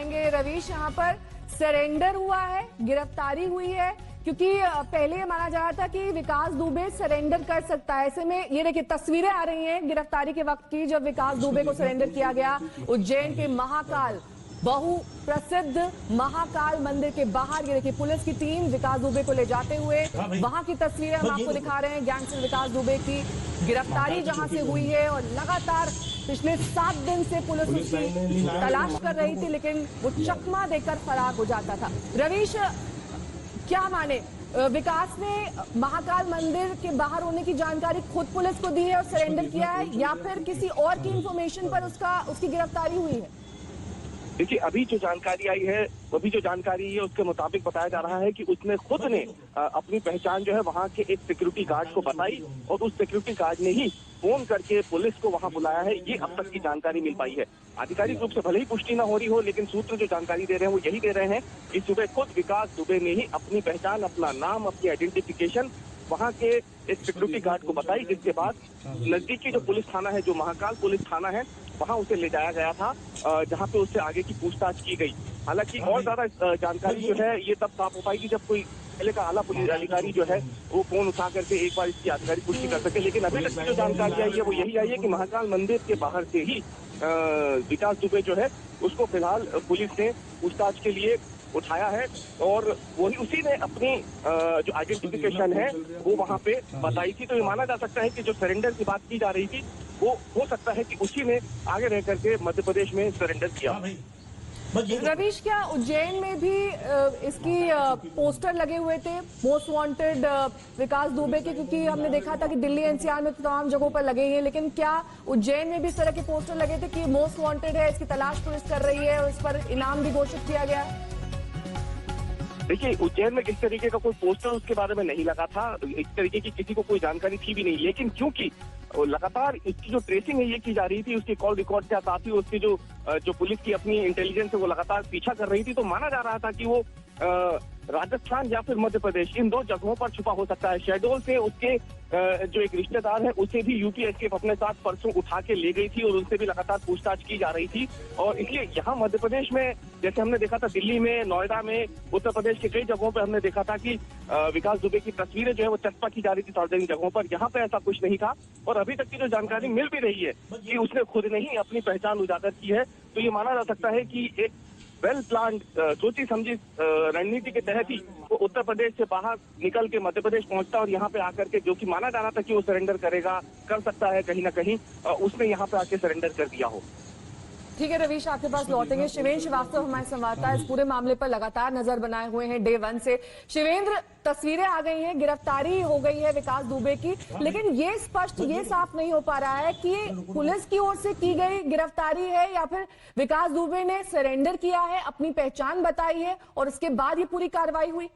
जाएंगे। रवीश, यहाँ पर सरेंडर हुआ है, गिरफ्तारी हुई है, क्योंकि पहले ये माना जा रहा था कि विकास दुबे सरेंडर कर सकता है। ऐसे में ये देखिए तस्वीरें आ रही हैं गिरफ्तारी के वक्त की, जब विकास दुबे को सरेंडर किया गया उज्जैन के महाकाल, बहु प्रसिद्ध महाकाल मंदिर के बाहर। ये देखिए पुलिस की टीम विकास दुबे को ले जाते हुए, वहां की तस्वीरें हम आपको दिखा रहे हैं। गैंगस्टर विकास दुबे की गिरफ्तारी जहां से हुई है और लगातार पिछले 7 दिन से पुलिस उसकी तलाश कर रही थी, लेकिन वो चकमा देकर फरार हो जाता था। रवीश, क्या माने, विकास ने महाकाल मंदिर के बाहर होने की जानकारी खुद पुलिस को दी है और सरेंडर किया है, या फिर किसी और की इंफॉर्मेशन पर उसकी गिरफ्तारी हुई है? देखिए, अभी जो जानकारी आई है, अभी जो जानकारी है उसके मुताबिक बताया जा रहा है कि उसने खुद ने अपनी पहचान जो है वहां के एक सिक्योरिटी गार्ड को बताई और उस सिक्योरिटी गार्ड ने ही फोन करके पुलिस को वहां बुलाया है। ये अब तक की जानकारी मिल पाई है। आधिकारिक रूप से भले ही पुष्टि न हो रही हो, लेकिन सूत्र जो जानकारी दे रहे हैं वो यही दे रहे हैं कि सुबह खुद विकास दुबे ने ही अपनी पहचान, अपना नाम, अपनी आइडेंटिफिकेशन वहां के एक सिक्योरिटी गार्ड को बताई, जिसके बाद नजदीकी जो पुलिस थाना है, जो महाकाल पुलिस थाना है, वहां उसे ले जाया गया था, जहां पे उससे आगे की पूछताछ की गई। हालांकि और ज्यादा जानकारी जो है ये तब साफ हो पाएगी जब कोई पहले का आला पुलिस अधिकारी जो है वो फोन उठा करके एक बार इसकी आधिकारिक पुष्टि कर सके। लेकिन अभी तक की जो जानकारी आई है वो यही आई है कि महाकाल मंदिर के बाहर से ही विकास दुबे जो है उसको फिलहाल पुलिस ने पूछताछ के लिए उठाया है और वही उसी ने अपनी जो आइडेंटिफिकेशन है वो वहां पे बताई थी। तो ये माना जा सकता है कि जो सरेंडर की बात की जा रही थी वो हो सकता है कि उसी ने आगे रह करके मध्य प्रदेश में सरेंडर किया। रवीश, क्या उज्जैन में भी इसकी पोस्टर लगे हुए थे मोस्ट वांटेड विकास दुबे के? क्योंकि हमने देखा था कि दिल्ली एनसीआर में तो तमाम जगहों पर लगे हैं, लेकिन क्या उज्जैन में भी इस तरह के पोस्टर लगे थे कि मोस्ट वांटेड है, इसकी तलाश पुलिस कर रही है और इस पर इनाम भी घोषित किया गया है? देखिए, उज्जैन में इस तरीके का कोई पोस्टर उसके बारे में नहीं लगा था, इस तरीके की किसी को कोई जानकारी थी भी नहीं। लेकिन क्योंकि लगातार इसकी जो ट्रेसिंग है ये की जा रही थी, उसके कॉल रिकॉर्ड के साथ ही उसकी जो पुलिस की अपनी इंटेलिजेंस है वो लगातार पीछा कर रही थी, तो माना जा रहा था कि वो राजस्थान या फिर मध्य प्रदेश, इन 2 जगहों पर छुपा हो सकता है। शहडोल से उसके जो एक रिश्तेदार है उसे भी यूपी एसटीएफ अपने साथ परसों उठा के ले गई थी और उनसे भी लगातार पूछताछ की जा रही थी। और इसलिए यहाँ मध्य प्रदेश में, जैसे हमने देखा था दिल्ली में, नोएडा में, उत्तर प्रदेश के कई जगहों पर हमने देखा था कि विकास दुबे की तस्वीरें जो है वो चस्पा की जा रही थी सार्वजनिक जगहों पर। यहाँ पे ऐसा कुछ नहीं था और अभी तक की जो जानकारी मिल भी रही है कि उसने खुद ने ही अपनी पहचान उजागर की है। तो ये माना जा सकता है कि एक वेल प्लान, सोची समझी रणनीति के तहत ही वो उत्तर प्रदेश से बाहर निकल के मध्य प्रदेश पहुंचता और यहाँ पे आकर के, जो कि माना जा रहा था कि वो सरेंडर करेगा, कर सकता है कहीं ना कहीं, उसने यहाँ पे आके सरेंडर कर दिया हो। ठीक है रवीश, आपके पास लौटेंगे। शिवेंद्र श्रीवास्तव हमारे संवाददाता इस पूरे मामले पर लगातार नजर बनाए हुए हैं डे 1 से। शिवेंद्र, तस्वीरें आ गई हैं, गिरफ्तारी हो गई है विकास दुबे की, लेकिन ये स्पष्ट, ये साफ नहीं हो पा रहा है कि पुलिस की ओर से की गई गिरफ्तारी है या फिर विकास दुबे ने सरेंडर किया है, अपनी पहचान बताई है और उसके बाद ये पूरी कार्रवाई हुई।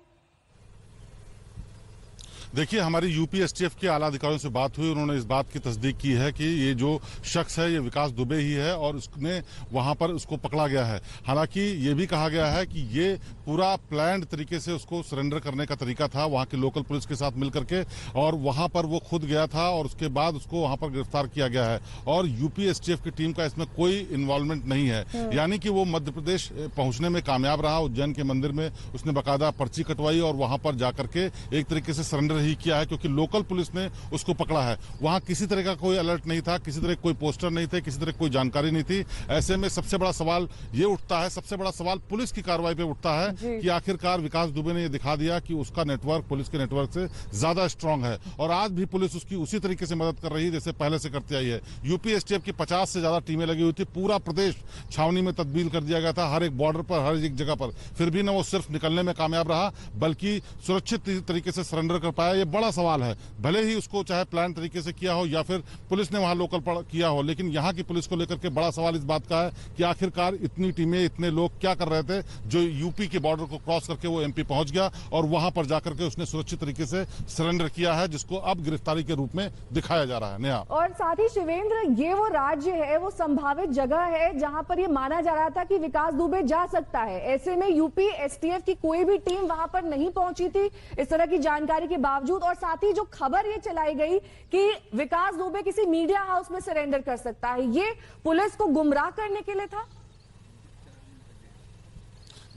देखिए, हमारी यूपी एसटीएफ के आला अधिकारियों से बात हुई, उन्होंने इस बात की तस्दीक की है कि ये जो शख्स है ये विकास दुबे ही है और उसने वहां पर उसको पकड़ा गया है। हालांकि ये भी कहा गया है कि ये पूरा प्लान्ड तरीके से उसको सरेंडर करने का तरीका था वहां की लोकल पुलिस के साथ मिलकर के, और वहां पर वो खुद गया था और उसके बाद उसको वहां पर गिरफ्तार किया गया है और यूपी एसटीएफ की टीम का इसमें कोई इन्वॉल्वमेंट नहीं है। यानी कि वो मध्य प्रदेश पहुंचने में कामयाब रहा। उज्जैन के मंदिर में उसने बाकायदा पर्ची कटवाई और वहां पर जाकर के एक तरीके से सरेंडर ही किया है, क्योंकि लोकल पुलिस ने उसको पकड़ा है। वहां किसी तरह का कोई अलर्ट नहीं था, किसी तरह कोई पोस्टर नहीं थे, किसी तरह कोई जानकारी नहीं थी। ऐसे में सबसे बड़ा सवाल ये उठता है, सबसे बड़ा सवाल पुलिस की कार्रवाई पे उठता है कि आखिरकार विकास दुबे ने ये दिखा दिया कि उसका नेटवर्क पुलिस के नेटवर्क से ज्यादा स्ट्रांग है और आज भी पुलिस उसकी उसी तरीके से मदद कर रही है जैसे पहले से करती आई है। यूपी एसटीएफ की 50 से ज्यादा टीमें लगी हुई थी, पूरा प्रदेश छावनी में तब्दील कर दिया गया था, हर एक बॉर्डर पर, हर एक जगह पर। फिर भी न वो सिर्फ निकलने में कामयाब रहा बल्कि सुरक्षित तरीके से सरेंडर कर पाया। ये बड़ा सवाल है, भले ही उसको चाहे प्लान तरीके से किया हो या फिर पुलिस ने वहां लोकल किया हो, लेकिन यहाँ की पुलिस को लेकर के बड़ा सवाल इस बात का है कि आखिरकार इतनी टीमें, इतने लोग क्या कर रहे थे जो यूपी के बॉर्डर को क्रॉस करके वो एमपी पहुंच गया और वहां पर जाकर के उसने सुरक्षित तरीके से सरेंडर किया है, जिसको अब गिरफ्तारी के रूप में दिखाया जा रहा है। नेहा, और साथ ही शिवेंद्र, ये वो राज्य है, वो संभावित जगह है जहां पर ये माना जा रहा था कि विकास दुबे जा सकता है। ऐसे में यूपी एसटीएफ की कोई भी टीम वहां पर नहीं पहुंची थी इस तरह की जानकारी के बावजूद, और साथ ही जो खबर ये चलाई गई कि विकास दुबे किसी मीडिया हाउस में सरेंडर कर सकता है, ये पुलिस को गुमराह करने के लिए था।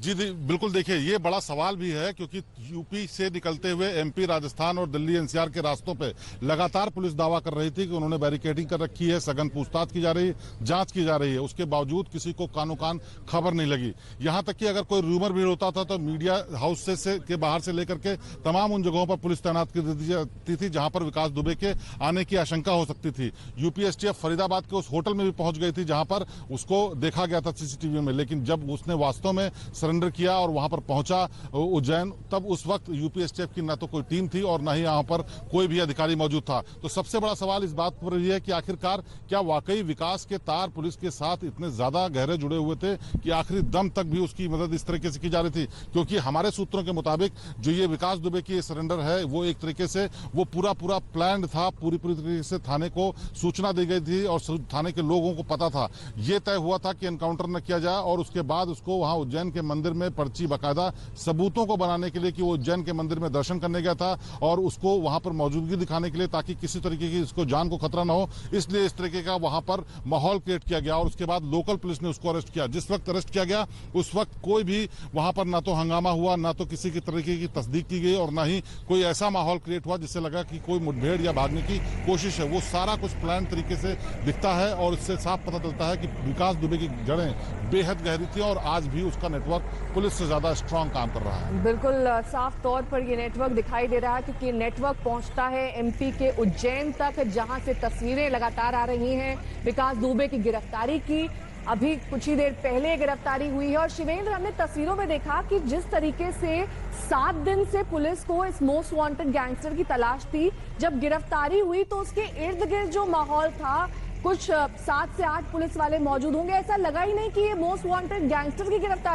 जी बिल्कुल, देखिए ये बड़ा सवाल भी है क्योंकि यूपी से निकलते हुए एमपी, राजस्थान और दिल्ली एनसीआर के रास्तों पे लगातार पुलिस दावा कर रही थी कि उन्होंने बैरिकेडिंग कर रखी है, सघन पूछताछ की जा रही है, जांच की जा रही है। उसके बावजूद किसी को कानो कान खबर नहीं लगी। यहां तक कि अगर कोई रूमर भी होता था तो मीडिया हाउस से के बाहर से लेकर के तमाम उन जगहों पर पुलिस तैनात कर दी जाती थी जहां पर विकास दुबे के आने की आशंका हो सकती थी। यूपी एसटीएफ फरीदाबाद के उस होटल में भी पहुंच गई थी जहां पर उसको देखा गया था सीसीटीवी में, लेकिन जब उसने वास्तव में सरेंडर किया और वहां पर पहुंचा उज्जैन, तब उस वक्त यूपी एसटीएफ की न तो कोई टीम थी और न ही यहां पर कोई भी अधिकारी मौजूद था। तो सबसे बड़ा सवाल इस बात पर यह है कि आखिरकार क्या वाकई विकास के तार पुलिस के साथ इतने ज्यादा गहरे जुड़े हुए थे कि आखिरी दम तक भी उसकी मदद इस तरीके से की जा रही थी? क्योंकि हमारे सूत्रों के मुताबिक जो ये विकास दुबे की सरेंडर है वो एक तरीके से वो पूरा प्लान था, पूरी तरीके से थाने को सूचना दी गई थी और थाने के लोगों को पता था। ये तय हुआ था कि एनकाउंटर न किया जाए और उसके बाद उसको वहां उज्जैन के मंदिर में पर्ची बाकायदा सबूतों को बनाने के लिए कि वो उज्जैन के मंदिर में दर्शन करने गया था और उसको वहां पर मौजूदगी दिखाने के लिए ताकि किसी तरीके की इसको जान को खतरा न हो, इसलिए इस तरीके का वहां पर माहौल क्रिएट किया गया और उसके बाद लोकल पुलिस ने उसको अरेस्ट किया। जिस वक्त अरेस्ट किया गया उस वक्त कोई भी वहां पर ना तो हंगामा हुआ, ना तो किसी की तरीके की तस्दीक की गई और ना ही कोई ऐसा माहौल क्रिएट हुआ जिससे लगा कि कोई मुठभेड़ या भागने की कोशिश है। वो सारा कुछ प्लान तरीके से दिखता है और इससे साफ पता चलता है कि विकास दुबे की जड़ें बेहद गहरी थी और आज भी उसका नेटवर्क पुलिस से ज्यादा स्ट्रांग काम कर रहा है। बिल्कुल साफ तौर पर ये नेटवर्क दिखाई दे रहा है क्योंकि नेटवर्क पहुंचता है एमपी के उज्जैन तक, जहां से तस्वीरें लगातार आ रही हैं विकास दुबे की गिरफ्तारी की। अभी कुछ ही देर पहले गिरफ्तारी हुई है और शिवेंद्र, हमने तस्वीरों में देखा कि जिस तरीके से 7 दिन से पुलिस को इस मोस्ट वांटेड गैंगस्टर की तलाश थी, जब गिरफ्तारी हुई तो उसके इर्द गिर्द जो माहौल था, कुछ 7 से 8 पुलिस वाले मौजूद होंगे, ऐसा लगा ही नहीं कि ये मोस्ट वांटेड गैंगस्टर की गिरफ्तारी